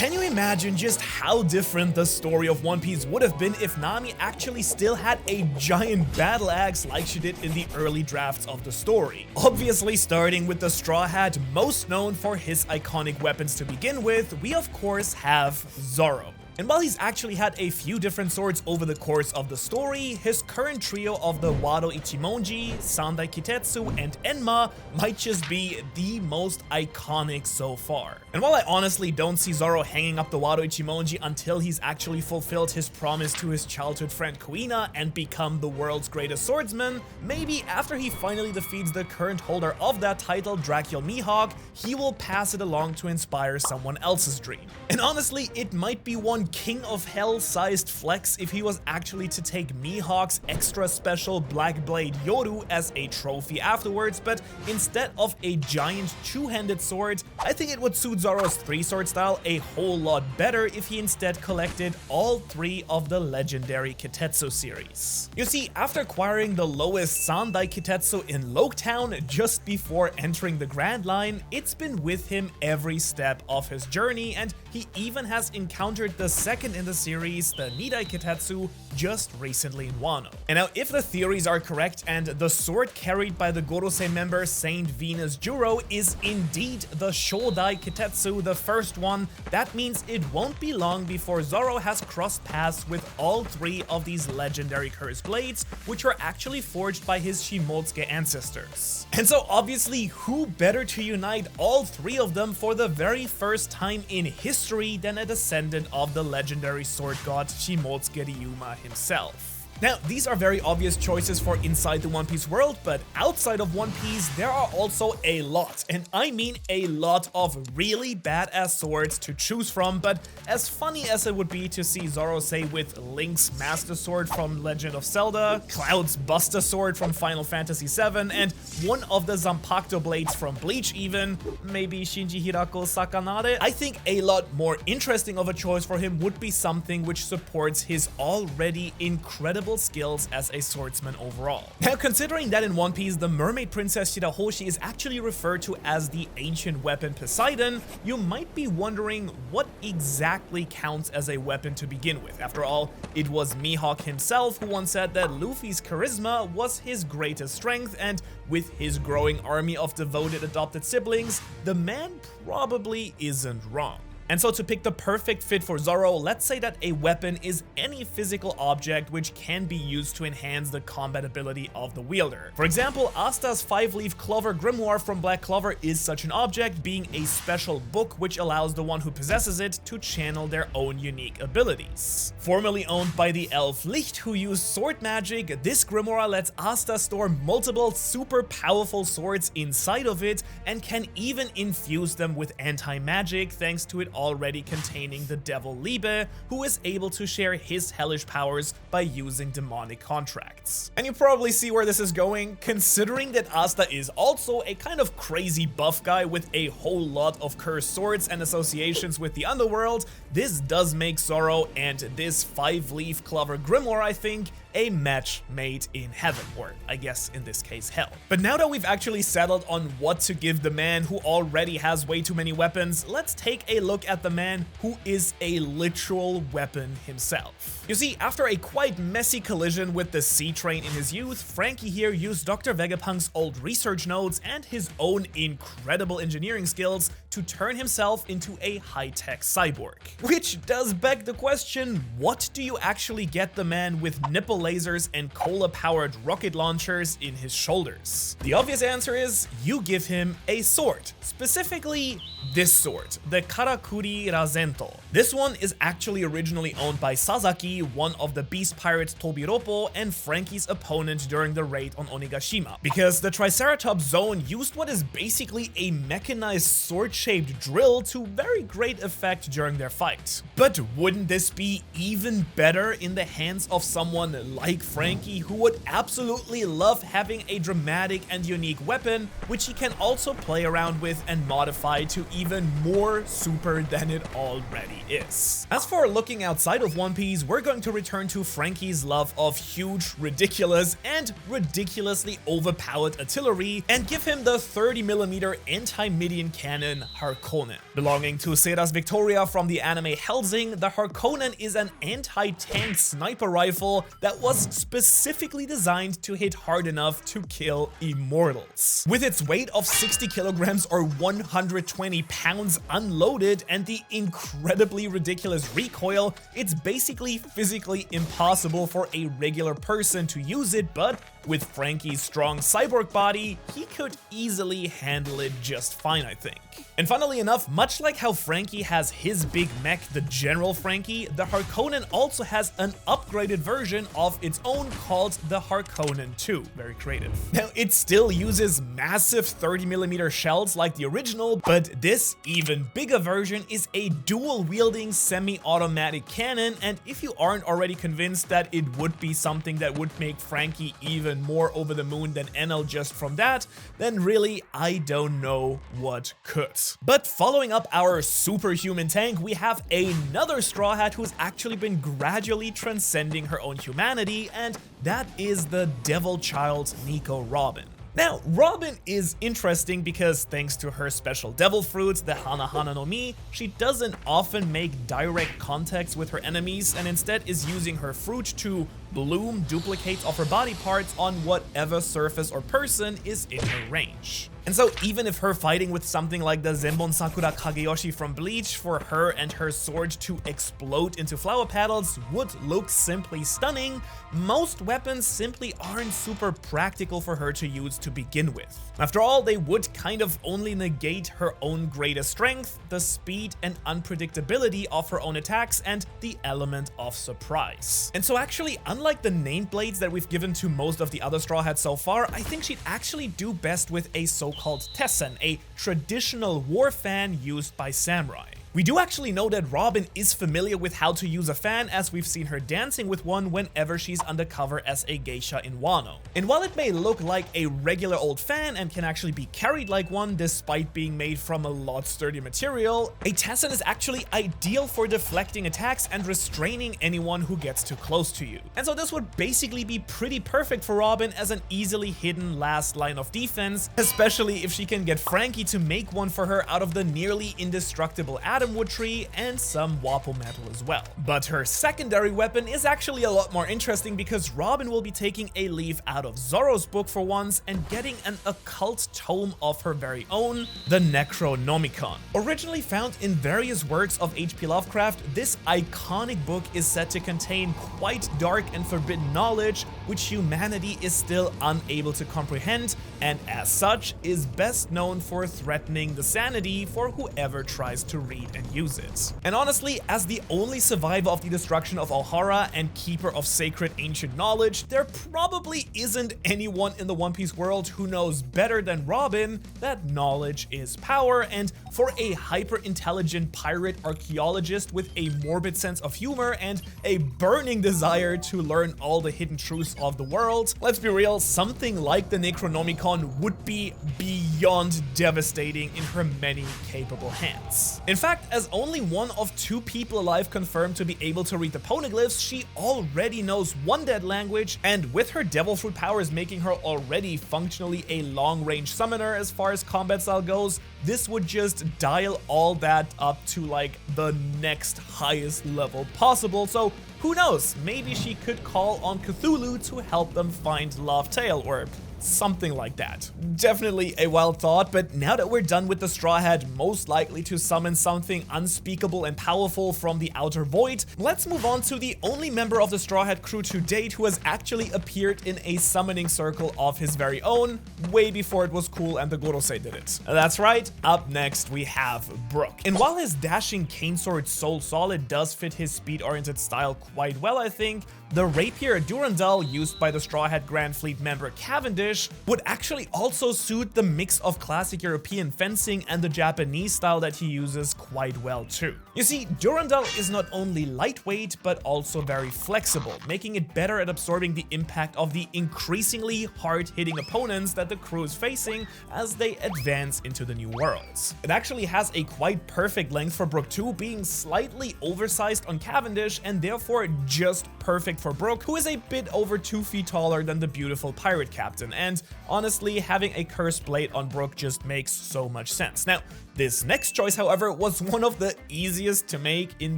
Can you imagine just how different the story of One Piece would have been if Nami actually still had a giant battle axe like she did in the early drafts of the story? Obviously, starting with the Straw Hat, most known for his iconic weapons to begin with, we of course have Zoro. And while he's actually had a few different swords over the course of the story, his current trio of the Wado Ichimonji, Sandai Kitetsu, and Enma might just be the most iconic so far. And while I honestly don't see Zoro hanging up the Wado Ichimonji until he's actually fulfilled his promise to his childhood friend Kuina and become the world's greatest swordsman, maybe after he finally defeats the current holder of that title, Dracul Mihawk, he will pass it along to inspire someone else's dream. And honestly, it might be one King of Hell-sized flex if he was actually to take Mihawk's extra special Black Blade Yoru as a trophy afterwards, but instead of a giant two-handed sword, I think it would suit Zoro's three-sword style a whole lot better if he instead collected all three of the legendary Kitetsu series. You see, after acquiring the lowest Sandai Kitetsu in Loketown just before entering the Grand Line, it's been with him every step of his journey, and he even has encountered the second in the series, the Nidai Kitetsu, just recently in Wano. And now, if the theories are correct and the sword carried by the Gorosei member Saint Venus Juro is indeed the Shodai Kitetsu, the first one, that means it won't be long before Zoro has crossed paths with all three of these legendary cursed blades, which were actually forged by his Shimotsuke ancestors. And so obviously, who better to unite all three of them for the very first time in history than a descendant of the legendary sword god Shimotsuke Ryuma himself. Now, these are very obvious choices for inside the One Piece world, but outside of One Piece, there are also a lot, and I mean a lot of really badass swords to choose from. But as funny as it would be to see Zoro, say, with Link's Master Sword from Legend of Zelda, Cloud's Buster Sword from Final Fantasy VII, and one of the Zanpakuto blades from Bleach even, maybe Shinji Hirako's Sakanade, I think a lot more interesting of a choice for him would be something which supports his already incredible skills as a swordsman overall. Now, considering that in One Piece the mermaid princess Shirahoshi is actually referred to as the ancient weapon Poseidon, you might be wondering what exactly counts as a weapon to begin with. After all, it was Mihawk himself who once said that Luffy's charisma was his greatest strength, and with his growing army of devoted adopted siblings, the man probably isn't wrong. And so to pick the perfect fit for Zoro, let's say that a weapon is any physical object which can be used to enhance the combat ability of the wielder. For example, Asta's 5-leaf Clover Grimoire from Black Clover is such an object, being a special book which allows the one who possesses it to channel their own unique abilities. Formerly owned by the elf Licht, who used sword magic, this Grimoire lets Asta store multiple super powerful swords inside of it and can even infuse them with anti-magic thanks to it already containing the devil Liebe, who is able to share his hellish powers by using demonic contracts. And you probably see where this is going, considering that Asta is also a kind of crazy buff guy with a whole lot of cursed swords and associations with the underworld. This does make Zoro and this 5-leaf Clover Grimoire, I think, a match made in heaven, or I guess in this case hell. But now that we've actually settled on what to give the man who already has way too many weapons, let's take a look at the man who is a literal weapon himself. You see, after a quite messy collision with the Sea Train in his youth, Franky here used Dr. Vegapunk's old research notes and his own incredible engineering skills to turn himself into a high-tech cyborg. Which does beg the question, what do you actually get the man with nipple lasers and cola-powered rocket launchers in his shoulders? The obvious answer is you give him a sword. Specifically, this sword, the Karakuri Razento. This one is actually originally owned by Sasaki, one of the beast pirates Tobiropo and Franky's opponent during the raid on Onigashima, because the Triceratops zone used what is basically a mechanized sword-shaped drill to very great effect during their fight. But wouldn't this be even better in the hands of someone like Franky, who would absolutely love having a dramatic and unique weapon, which he can also play around with and modify to even more super than it already is. As for looking outside of One Piece, we're going to return to Franky's love of huge, ridiculous, and ridiculously overpowered artillery and give him the 30mm anti-Midian cannon Harkonnen. Belonging to Seras Victoria from the anime Hellsing, the Harkonnen is an anti-tank sniper rifle that was specifically designed to hit hard enough to kill immortals. With its weight of 60 kilograms or 120 pounds unloaded and the incredibly ridiculous recoil, it's basically physically impossible for a regular person to use it, but with Franky's strong cyborg body, he could easily handle it just fine, I think. And funnily enough, much like how Franky has his big mech, the General Franky, the Harkonnen also has an upgraded version of its own called the Harkonnen 2. Very creative. Now, it still uses massive 30mm shells like the original, but this even bigger version is a dual-wielding semi-automatic cannon, and if you aren't already convinced that it would be something that would make Franky even more over the moon than Enel just from that, then really, I don't know what could. But following up our superhuman tank, we have another Straw Hat who's actually been gradually transcending her own humanity, and that is the Devil Child Nico Robin. Now, Robin is interesting because thanks to her special devil fruit, the Hana Hana no Mi, she doesn't often make direct contacts with her enemies and instead is using her fruit to bloom duplicates of her body parts on whatever surface or person is in her range. And so even if her fighting with something like the Zenbon Sakura Kageyoshi from Bleach for her and her sword to explode into flower petals would look simply stunning, most weapons simply aren't super practical for her to use to begin with. After all, they would kind of only negate her own greatest strength, the speed and unpredictability of her own attacks, and the element of surprise. And so actually, unlike the named blades that we've given to most of the other Straw Hats so far, I think she'd actually do best with a so-called Tessen, a traditional war fan used by samurai. We do actually know that Robin is familiar with how to use a fan, as we've seen her dancing with one whenever she's undercover as a geisha in Wano. And while it may look like a regular old fan and can actually be carried like one despite being made from a lot sturdier material, a Tessen is actually ideal for deflecting attacks and restraining anyone who gets too close to you. And so this would basically be pretty perfect for Robin as an easily hidden last line of defense, especially if she can get Franky to make one for her out of the nearly indestructible Atom Wood tree and some Wapo metal as well. But her secondary weapon is actually a lot more interesting because Robin will be taking a leaf out of Zoro's book for once and getting an occult tome of her very own, the Necronomicon. Originally found in various works of H.P. Lovecraft, this iconic book is said to contain quite dark and forbidden knowledge which humanity is still unable to comprehend, and as such is best known for threatening the sanity for whoever tries to read and use it. And honestly, as the only survivor of the destruction of Ohara and keeper of sacred ancient knowledge, there probably isn't anyone in the One Piece world who knows better than Robin that knowledge is power, and for a hyper-intelligent pirate archaeologist with a morbid sense of humor and a burning desire to learn all the hidden truths of the world, let's be real, something like the Necronomicon would be beyond devastating in her many capable hands. In fact, as only one of 2 people alive confirmed to be able to read the poneglyphs, she already knows one dead language, and with her devil fruit powers making her already functionally a long-range summoner as far as combat style goes, this would just dial all that up to like the next highest level possible. So who knows, maybe she could call on Cthulhu to help them find Laugh Tale or something like that. Definitely a wild thought, but now that we're done with the Straw Hat most likely to summon something unspeakable and powerful from the outer void, let's move on to the only member of the Straw Hat crew to date who has actually appeared in a summoning circle of his very own, way before it was cool and the Gorosei did it. That's right, up next we have Brook. And while his dashing cane sword Soul Solid does fit his speed-oriented style quite well, I think, the rapier Durandal used by the Straw Hat Grand Fleet member Cavendish would actually also suit the mix of classic European fencing and the Japanese style that he uses quite well too. You see, Durandal is not only lightweight but also very flexible, making it better at absorbing the impact of the increasingly hard-hitting opponents that the crew is facing as they advance into the new worlds. It actually has a quite perfect length for Brook too, being slightly oversized on Cavendish and therefore just perfect for Brook, who is a bit over 2 feet taller than the beautiful pirate captain, and honestly, having a cursed blade on Brook just makes so much sense. Now, This next choice, however, was one of the easiest to make in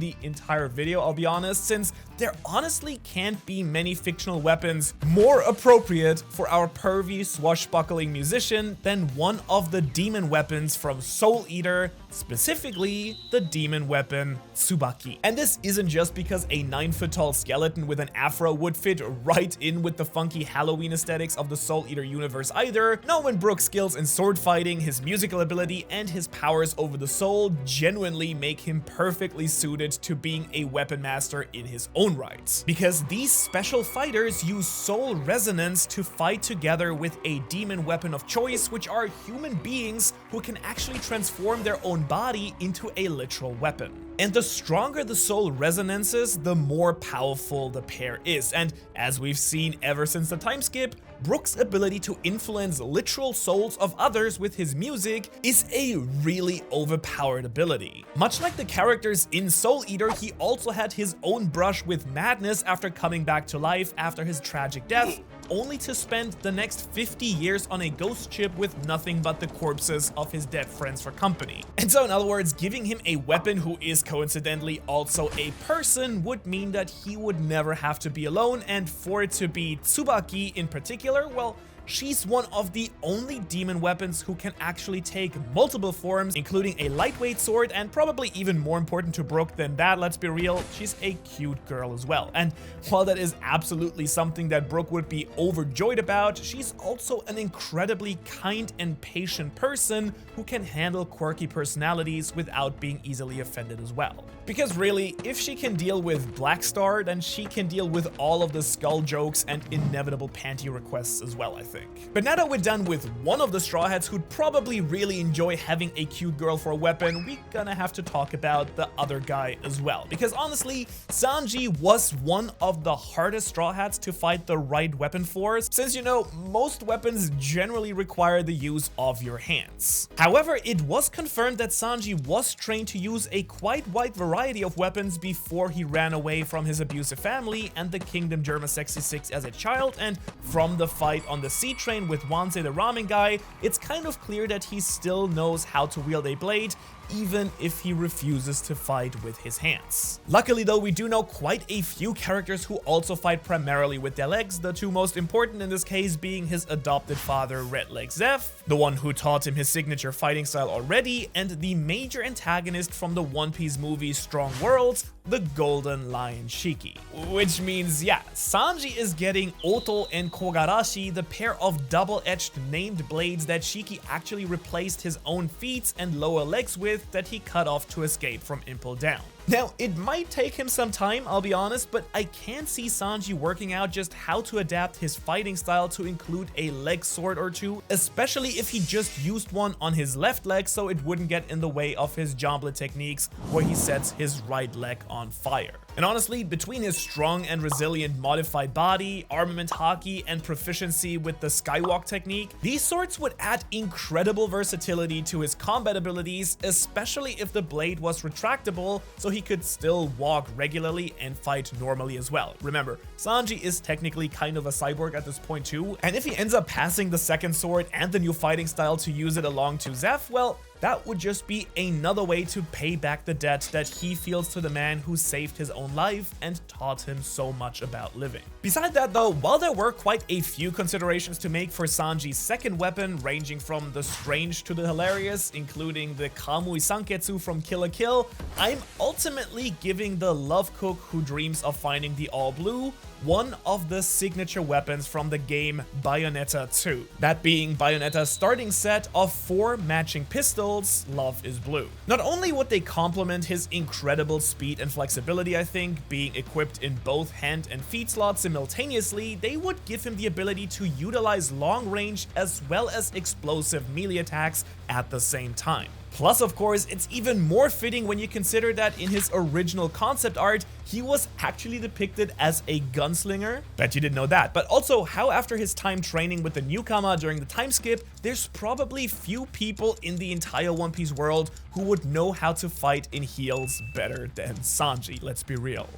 the entire video, I'll be honest, since there honestly can't be many fictional weapons more appropriate for our pervy, swashbuckling musician than one of the demon weapons from Soul Eater, specifically the demon weapon Tsubaki. And this isn't just because a 9-foot-tall skeleton with an afro would fit right in with the funky Halloween aesthetics of the Soul Eater universe either. No, when Brook's skills in sword fighting, his musical ability, and his powers over the soul genuinely make him perfectly suited to being a weapon master in his own right. Because these special fighters use soul resonance to fight together with a demon weapon of choice, which are human beings who can actually transform their own body into a literal weapon. And the stronger the soul resonances, the more powerful the pair is. And as we've seen ever since the time skip, Brook's ability to influence literal souls of others with his music is a really overpowered ability. Much like the characters in Soul Eater, he also had his own brush with madness after coming back to life after his tragic death, only to spend the next 50 years on a ghost ship with nothing but the corpses of his dead friends for company. And so in other words, giving him a weapon who is coincidentally also a person would mean that he would never have to be alone, and for it to be Tsubaki in particular, well, she's one of the only demon weapons who can actually take multiple forms, including a lightweight sword, and probably even more important to Brook than that, let's be real, she's a cute girl as well. And while that is absolutely something that Brook would be overjoyed about, she's also an incredibly kind and patient person who can handle quirky personalities without being easily offended as well. Because really, if she can deal with Black Star, then she can deal with all of the skull jokes and inevitable panty requests as well, I think. But now that we're done with one of the Straw Hats who'd probably really enjoy having a cute girl for a weapon, we're gonna have to talk about the other guy as well. Because honestly, Sanji was one of the hardest Straw Hats to fight the right weapon for, since you know, most weapons generally require the use of your hands. However, it was confirmed that Sanji was trained to use a quite wide variety of weapons before he ran away from his abusive family and the Kingdom Germa 66 as a child, and from the fight on the sea train with Wansei the ramen guy, it's kind of clear that he still knows how to wield a blade, even if he refuses to fight with his hands. Luckily though, we do know quite a few characters who also fight primarily with their legs, the two most important in this case being his adopted father Redleg Zeph, the one who taught him his signature fighting style already, and the major antagonist from the One Piece movie Strong Worlds, the Golden Lion Shiki. Which means, yeah, Sanji is getting Oto and Kogarashi, the pair of double-edged named blades that Shiki actually replaced his own feet and lower legs with, that he cut off to escape from Impel Down. Now, it might take him some time, I'll be honest, but I can see Sanji working out just how to adapt his fighting style to include a leg sword or two, especially if he just used one on his left leg so it wouldn't get in the way of his jamblet techniques where he sets his right leg on fire. And honestly, between his strong and resilient modified body, armament haki, and proficiency with the skywalk technique, these swords would add incredible versatility to his combat abilities, especially if the blade was retractable so he could still walk regularly and fight normally as well. Remember, Sanji is technically kind of a cyborg at this point too, and if he ends up passing the second sword and the new fighting style to use it along to Zeph, well, that would just be another way to pay back the debt that he feels to the man who saved his own life and taught him so much about living. Besides that though, while there were quite a few considerations to make for Sanji's second weapon, ranging from the strange to the hilarious, including the Kamui Sanketsu from Kill la Kill, I'm ultimately giving the love cook who dreams of finding the all blue one of the signature weapons from the game Bayonetta 2. That being Bayonetta's starting set of 4 matching pistols, Love is Blue. Not only would they complement his incredible speed and flexibility, I think, being equipped in both hand and feet slots simultaneously, they would give him the ability to utilize long range as well as explosive melee attacks at the same time. Plus, of course, it's even more fitting when you consider that in his original concept art, he was actually depicted as a gunslinger. Bet you didn't know that. But also how after his time training with the newcomer during the time skip, there's probably few people in the entire One Piece world who would know how to fight in heels better than Sanji, let's be real.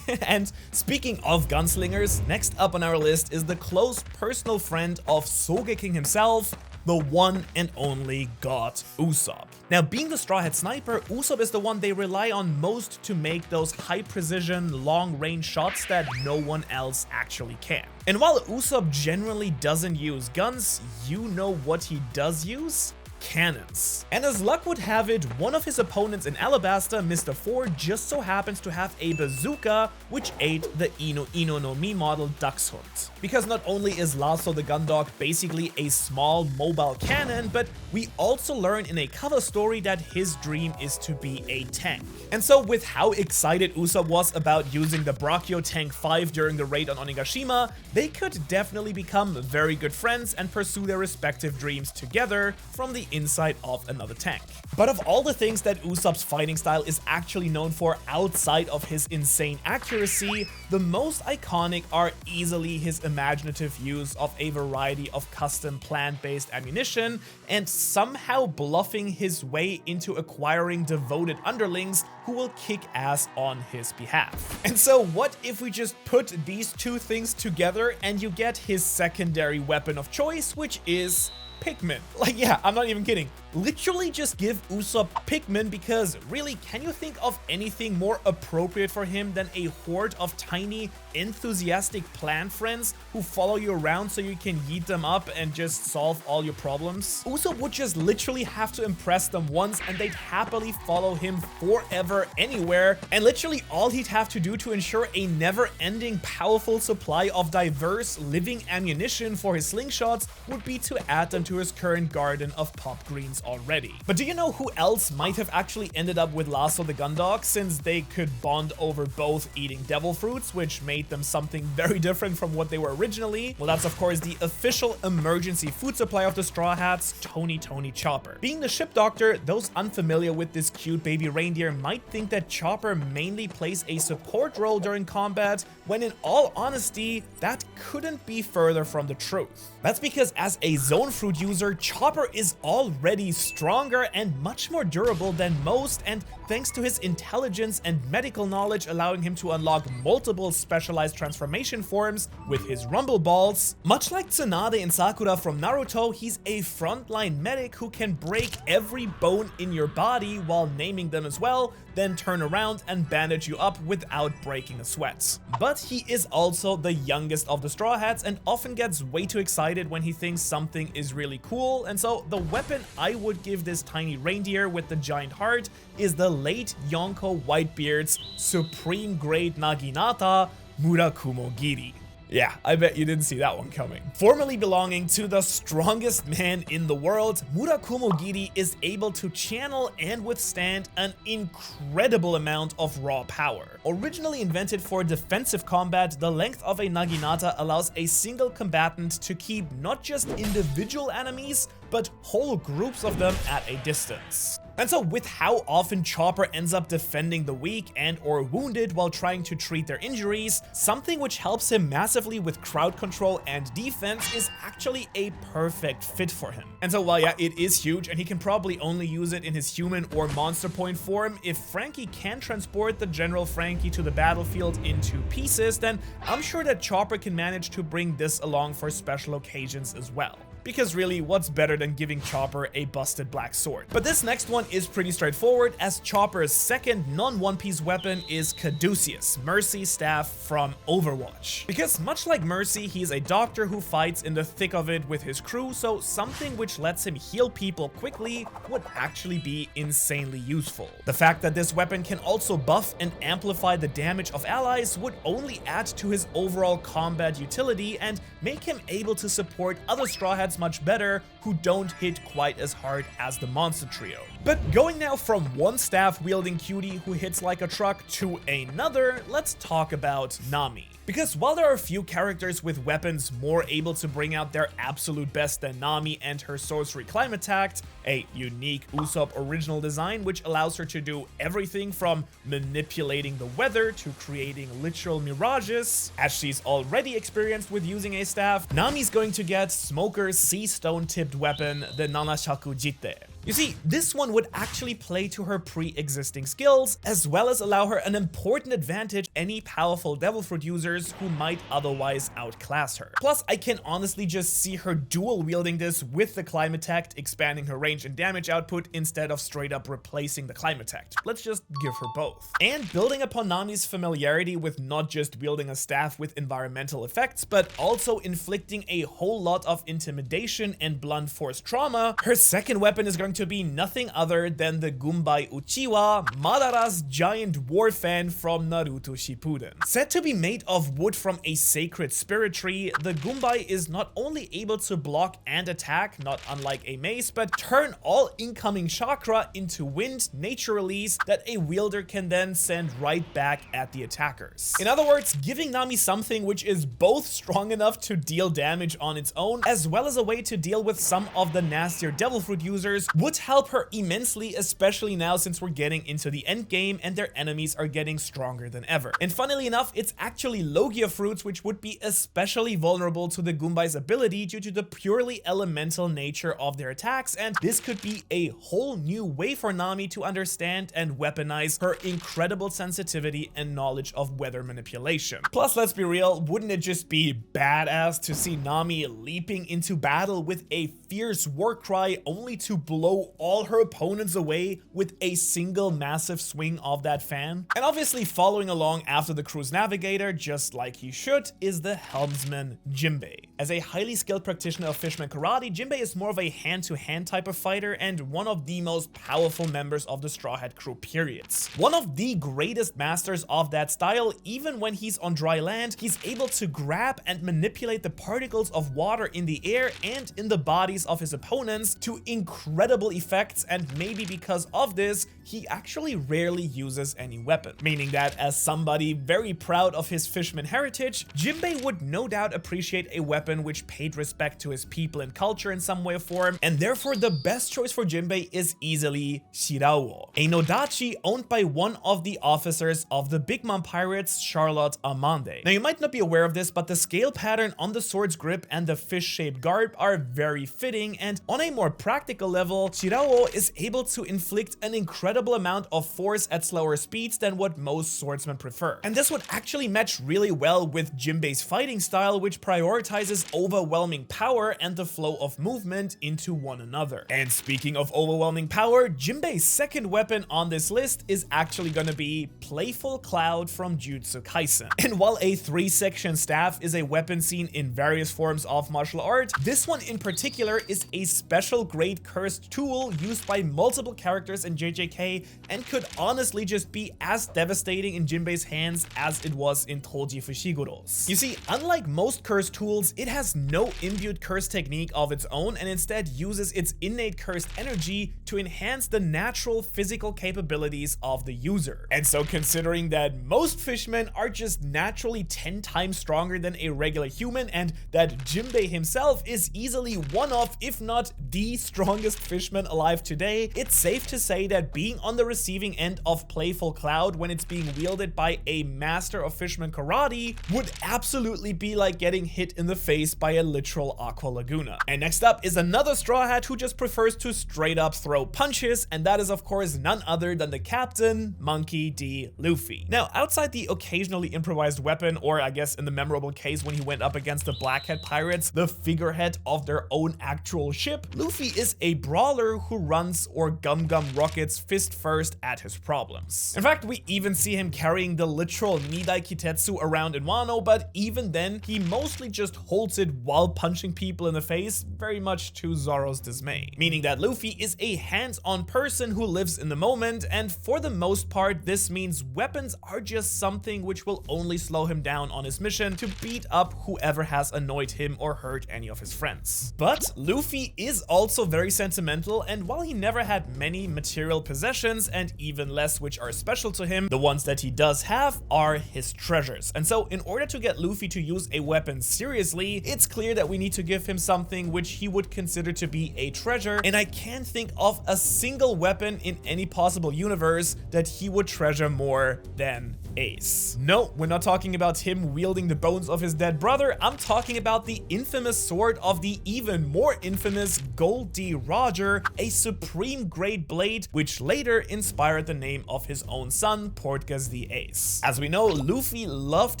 And speaking of gunslingers, next up on our list is the close personal friend of Sogeking himself, the one and only God Usopp. Now, being the Straw Hat Sniper, Usopp is the one they rely on most to make those high-precision, long-range shots that no one else actually can. And while Usopp generally doesn't use guns, you know what he does use? Cannons. And as luck would have it, one of his opponents in Alabasta, Mr. Ford, just so happens to have a bazooka which ate the Ino no Mi model Dachshund. Because not only is Lasso the Gundog basically a small mobile cannon, but we also learn in a cover story that his dream is to be a tank. And so with how excited Usopp was about using the Brachio Tank 5 during the raid on Onigashima, they could definitely become very good friends and pursue their respective dreams together from the inside of another tank. But of all the things that Usopp's fighting style is actually known for outside of his insane accuracy, the most iconic are easily his imaginative use of a variety of custom plant-based ammunition and somehow bluffing his way into acquiring devoted underlings who will kick ass on his behalf. And so what if we just put these two things together and you get his secondary weapon of choice, which is pikmin. Like, yeah, I'm not even kidding. Literally just give Usopp pikmin, because really, can you think of anything more appropriate for him than a horde of tiny, enthusiastic plant friends who follow you around so you can yeet them up and just solve all your problems? Usopp would just literally have to impress them once and they'd happily follow him forever anywhere, and literally all he'd have to do to ensure a never-ending powerful supply of diverse living ammunition for his slingshots would be to add them to his current garden of pop greens already. But do you know who else might have actually ended up with Lasso the Gundog, since they could bond over both eating devil fruits, which made them something very different from what they were originally? Well, that's of course the official emergency food supply of the Straw Hats, Tony Chopper. Being the ship doctor, those unfamiliar with this cute baby reindeer might think that Chopper mainly plays a support role during combat, when in all honesty, that couldn't be further from the truth. That's because as a zone fruit user, Chopper is already stronger and much more durable than most, and thanks to his intelligence and medical knowledge allowing him to unlock multiple specialized transformation forms with his rumble balls, much like Tsunade and Sakura from Naruto, he's a frontline medic who can break every bone in your body while naming them as well, then turn around and bandage you up without breaking a sweat. But he is also the youngest of the Straw Hats and often gets way too excited when he thinks something is really cool, and so the weapon I would give this tiny reindeer with the giant heart is the late Yonko Whitebeard's supreme grade Naginata, Murakumogiri. Yeah, I bet you didn't see that one coming. Formerly belonging to the strongest man in the world, Murakumogiri is able to channel and withstand an incredible amount of raw power. Originally invented for defensive combat, the length of a Naginata allows a single combatant to keep not just individual enemies, but whole groups of them at a distance. And so with how often Chopper ends up defending the weak and or wounded while trying to treat their injuries, something which helps him massively with crowd control and defense is actually a perfect fit for him. And so while yeah, it is huge and he can probably only use it in his human or monster point form, if Franky can transport the General Franky to the battlefield in 2 pieces, then I'm sure that Chopper can manage to bring this along for special occasions as well. Because really, what's better than giving Chopper a busted black sword? But this next one is pretty straightforward, as Chopper's second non-One Piece weapon is Caduceus, Mercy's staff from Overwatch. Because much like Mercy, he's a doctor who fights in the thick of it with his crew, so something which lets him heal people quickly would actually be insanely useful. The fact that this weapon can also buff and amplify the damage of allies would only add to his overall combat utility and make him able to support other Straw Hats much better who don't hit quite as hard as the monster trio. But going now from one staff wielding cutie who hits like a truck to another, let's talk about Nami. Because while there are a few characters with weapons more able to bring out their absolute best than Nami and her sorcery Climate Tact, a unique Usopp original design which allows her to do everything from manipulating the weather to creating literal mirages, as she's already experienced with using a staff, Nami's going to get Smoker's sea stone tipped weapon, the Nanashaku Jite. You see, this one would actually play to her pre-existing skills, as well as allow her an important advantage any powerful devil fruit users who might otherwise outclass her. Plus, I can honestly just see her dual wielding this with the Climatect, expanding her range and damage output instead of straight up replacing the Climatect. Let's just give her both. And building upon Nami's familiarity with not just wielding a staff with environmental effects, but also inflicting a whole lot of intimidation and blunt force trauma, her second weapon is going to be nothing other than the Gunbai Uchiwa, Madara's giant war fan from Naruto Shippuden. Said to be made of wood from a sacred spirit tree, the Gunbai is not only able to block and attack, not unlike a mace, but turn all incoming chakra into wind, nature release, that a wielder can then send right back at the attackers. In other words, giving Nami something which is both strong enough to deal damage on its own, as well as a way to deal with some of the nastier devil fruit users, would help her immensely, especially now since we're getting into the end game and their enemies are getting stronger than ever. And funnily enough, it's actually Logia fruits which would be especially vulnerable to the Gunbai's ability due to the purely elemental nature of their attacks, and this could be a whole new way for Nami to understand and weaponize her incredible sensitivity and knowledge of weather manipulation. Plus, let's be real, wouldn't it just be badass to see Nami leaping into battle with a fierce war cry only to blow all her opponents away with a single massive swing of that fan? And obviously following along after the cruise navigator, just like he should, is the helmsman Jinbe. As a highly skilled practitioner of Fishman Karate, Jinbe is more of a hand-to-hand type of fighter and one of the most powerful members of the Straw Hat crew periods. One of the greatest masters of that style. Even when he's on dry land, he's able to grab and manipulate the particles of water in the air and in the bodies of his opponents to incredible effects, and maybe because of this, he actually rarely uses any weapon. Meaning that as somebody very proud of his Fishman heritage, Jinbe would no doubt appreciate a weapon which paid respect to his people and culture in some way or form, and therefore the best choice for Jinbe is easily Shirao, a Nodachi owned by one of the officers of the Big Mom Pirates, Charlotte Amande. Now you might not be aware of this, but the scale pattern on the sword's grip and the fish-shaped garb are very fitting, and on a more practical level, Shirao is able to inflict an incredible amount of force at slower speeds than what most swordsmen prefer. And this would actually match really well with Jinbe's fighting style, which prioritizes overwhelming power and the flow of movement into one another. And speaking of overwhelming power, Jinbe's second weapon on this list is actually gonna be Playful Cloud from Jujutsu Kaisen. And while a 3-section staff is a weapon seen in various forms of martial art, this one in particular is a special grade cursed tool used by multiple characters in JJK and could honestly just be as devastating in Jinbe's hands as it was in Toji Fushiguro's. You see, unlike most cursed tools, it has no imbued curse technique of its own and instead uses its innate cursed energy to enhance the natural physical capabilities of the user. And so considering that most fishmen are just naturally 10 times stronger than a regular human, and that Jinbe himself is easily one of, if not the strongest fishman alive today, it's safe to say that being on the receiving end of Playful Cloud when it's being wielded by a master of Fishman Karate would absolutely be like getting hit in the face by a literal Aqua Laguna. And next up is another Straw Hat who just prefers to straight up throw punches, and that is of course none other than the captain, Monkey D. Luffy. Now, outside the occasionally improvised weapon, or I guess in the memorable case when he went up against the Blackhead Pirates, the figurehead of their own actual ship, Luffy is a brawler who runs or gum rockets fist first at his problems. In fact, we even see him carrying the literal Nidai Kitetsu around in Wano, but even then, he mostly just holds it while punching people in the face, very much to Zoro's dismay. Meaning that Luffy is a hands-on person who lives in the moment, and for the most part, this means weapons are just something which will only slow him down on his mission to beat up whoever has annoyed him or hurt any of his friends. But Luffy is also very sentimental, and while he never had many material possessions, and even less which are special to him, the ones that he does have are his treasures. And so in order to get Luffy to use a weapon seriously, story, it's clear that we need to give him something which he would consider to be a treasure, and I can't think of a single weapon in any possible universe that he would treasure more than Ace. No, we're not talking about him wielding the bones of his dead brother. I'm talking about the infamous sword of the even more infamous Gold D. Roger, a supreme grade blade which later inspired the name of his own son, Portgas the Ace. As we know, Luffy loved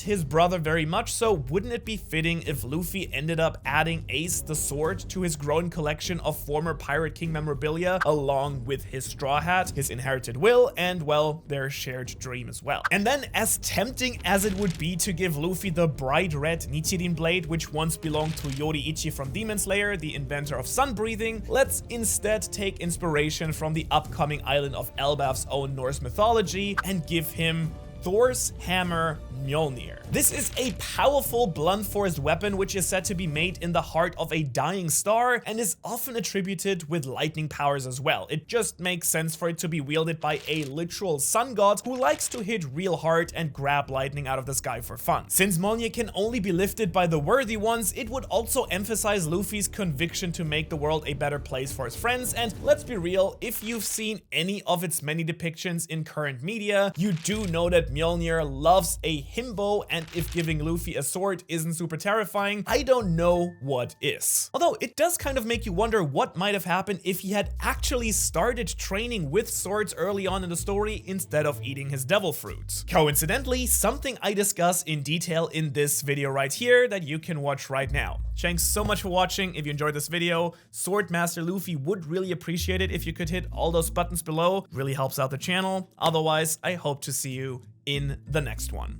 his brother very much, so wouldn't it be fitting if Luffy ended up adding Ace the sword to his growing collection of former Pirate King memorabilia, along with his straw hat, his inherited will, and well, their shared dream as well. And then, as tempting as it would be to give Luffy the bright red Nichirin blade, which once belonged to Yoriichi from Demon Slayer, the inventor of sun breathing, let's instead take inspiration from the upcoming island of Elbaf's own Norse mythology and give him Thor's hammer Mjolnir. This is a powerful blunt-force weapon which is said to be made in the heart of a dying star and is often attributed with lightning powers as well. It just makes sense for it to be wielded by a literal sun god who likes to hit real hard and grab lightning out of the sky for fun. Since Mjolnir can only be lifted by the worthy ones, it would also emphasize Luffy's conviction to make the world a better place for his friends, and let's be real, if you've seen any of its many depictions in current media, you do know that Mjolnir loves a himbo, and if giving Luffy a sword isn't super terrifying, I don't know what is. Although it does kind of make you wonder what might have happened if he had actually started training with swords early on in the story instead of eating his devil fruit. Coincidentally, something I discuss in detail in this video right here that you can watch right now. Thanks so much for watching. If you enjoyed this video, Swordmaster Luffy would really appreciate it if you could hit all those buttons below. Really helps out the channel. Otherwise, I hope to see you in the next one.